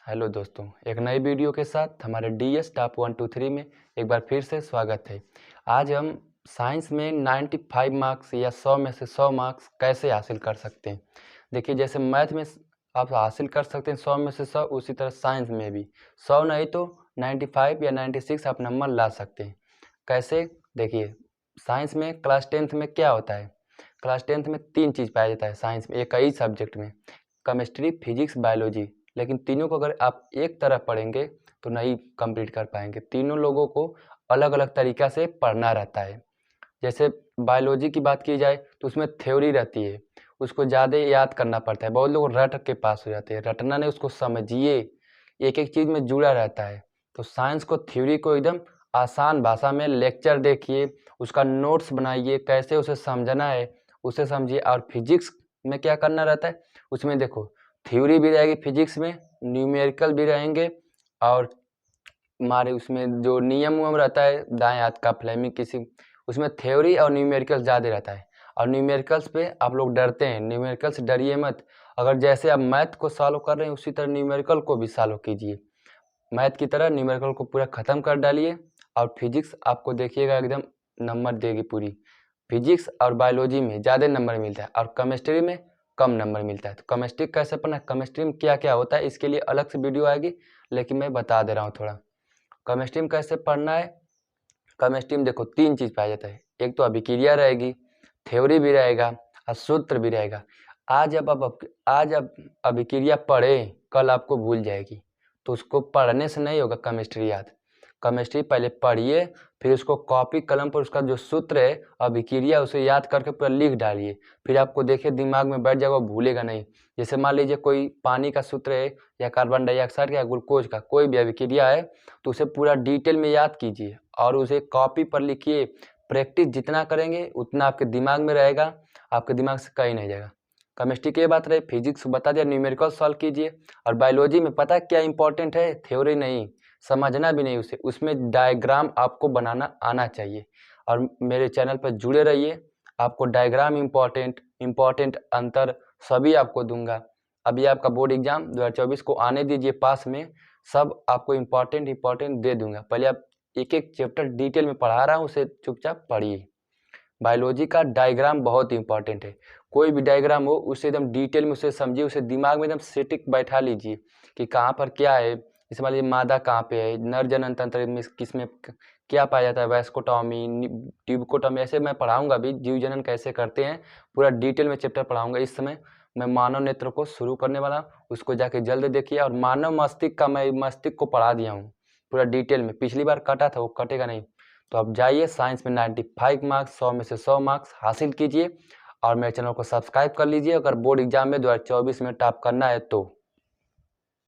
Hello दोस्तों, एक नई वीडियो के साथ हमारे डीएस टॉप 123 में एक बार फिर से स्वागत है। आज हम साइंस में 95 मार्क्स या 100 में से 100 मार्क्स कैसे हासिल कर सकते हैं। देखिए, जैसे मैथ में आप हासिल कर सकते हैं 100 में से 100, उसी तरह साइंस में भी 100 नहीं तो 95 या 96 आप नंबर ला सकते हैं। कैसे? देखिए, साइंस में क्लास 10th में क्या होता है। क्लास 10th में 3 चीज़ पाया जाता है साइंस में, एक ही सब्जेक्ट में, केमिस्ट्री, फिजिक्स, बायोलॉजी। लेकिन तीनों को अगर आप एक तरह पढ़ेंगे तो नहीं कंप्लीट कर पाएंगे। तीनों लोगों को अलग अलग तरीक़ा से पढ़ना रहता है। जैसे बायोलॉजी की बात की जाए तो उसमें थ्योरी रहती है, उसको ज़्यादा याद करना पड़ता है। बहुत लोग रट के पास हो जाते हैं, रटना नहीं, उसको समझिए, एक एक चीज़ में जुड़ा रहता है। तो साइंस को, थ्योरी को एकदम आसान भाषा में लेक्चर देखिए, उसका नोट्स बनाइए, कैसे उसे समझना है उसे समझिए। और फिजिक्स में क्या करना रहता है, उसमें देखो थ्योरी भी रहेगी फिजिक्स में, न्यूमेरिकल भी रहेंगे, और हमारे उसमें जो नियम उयम रहता है दाएं हाथ का, फ्लेमिंग किसी, उसमें थ्योरी और न्यूमेरिकल ज़्यादा रहता है। और न्यूमेरिकल्स पे आप लोग डरते हैं, न्यूमेरिकल से डरिए मत। अगर जैसे आप मैथ को सॉल्व कर रहे हैं उसी तरह न्यूमेरिकल को भी सॉल्व कीजिए। मैथ की तरह न्यूमेरिकल को पूरा ख़त्म कर डालिए। और फिजिक्स आपको देखिएगा एकदम नंबर देगी पूरी। फिजिक्स और बायोलॉजी में ज़्यादा नंबर मिलता है और केमिस्ट्री में कम नंबर मिलता है। तो केमिस्ट्री कैसे पढ़ना है, केमिस्ट्री में क्या क्या होता है, इसके लिए अलग से वीडियो आएगी, लेकिन मैं बता दे रहा हूँ थोड़ा। केमिस्ट्री में कैसे पढ़ना है, केमिस्ट्री में देखो 3 चीज़ पाया जाता है। एक तो अभिक्रिया रहेगी, थ्योरी भी रहेगा और सूत्र भी रहेगा। आज अब अभिक्रिया पढ़े, कल आपको भूल जाएगी। तो उसको पढ़ने से नहीं होगा केमिस्ट्री याद। केमिस्ट्री पहले पढ़िए, फिर उसको कॉपी कलम पर उसका जो सूत्र है अभिक्रिया, उसे याद करके पूरा लिख डालिए। फिर आपको देखिए दिमाग में बैठ जाएगा, भूलेगा नहीं। जैसे मान लीजिए कोई पानी का सूत्र है या कार्बन डाइऑक्साइड का या ग्लूकोज का, कोई भी अभिक्रिया है, तो उसे पूरा डिटेल में याद कीजिए और उसे कॉपी पर लिखिए। प्रैक्टिस जितना करेंगे उतना आपके दिमाग में रहेगा, आपके दिमाग से कहीं नहीं जाएगा। केमिस्ट्री की बात रही, फिजिक्स बता दिया, न्यूमेरिकल सॉल्व कीजिए। और बायोलॉजी में पता है क्या इंपॉर्टेंट है, थ्योरी नहीं, समझना भी नहीं उसे, उसमें डायग्राम आपको बनाना आना चाहिए। और मेरे चैनल पर जुड़े रहिए, आपको डायग्राम इम्पॉर्टेंट अंतर सभी आपको दूंगा। अभी आपका बोर्ड एग्जाम 2024 को आने दीजिए पास में, सब आपको इम्पॉर्टेंट दे दूंगा। पहले आप एक एक चैप्टर डिटेल में पढ़ा रहा हूँ, उसे चुपचाप पढ़िए। बायोलॉजी का डायग्राम बहुत इंपॉर्टेंट है। कोई भी डायग्राम हो उसे एकदम डिटेल में उसे समझिए, उसे दिमाग में एकदम सेटिक बैठा लीजिए कि कहाँ पर क्या है। जैसे मान लीजिए मादा कहाँ पे है, नर जनन तंत्र में किस में क्या पाया जाता है, वैस्कोटॉमी, ट्यूबकोटॉमी, ऐसे मैं पढ़ाऊंगा भी, जीव जनन कैसे करते हैं, पूरा डिटेल में चैप्टर पढ़ाऊंगा। इस समय मैं मानव नेत्र को शुरू करने वाला हूँ, उसको जाके जल्द देखिए। और मानव मस्तिष्क का मैं मस्तिष्क को पढ़ा दिया हूँ पूरा डिटेल में। पिछली बार कटा था, वो कटेगा नहीं। तो आप जाइए, साइंस में 95 मार्क्स, 100 में से 100 मार्क्स हासिल कीजिए। और मेरे चैनल को सब्सक्राइब कर लीजिए अगर बोर्ड एग्जाम में 2024 में टॉप करना है तो।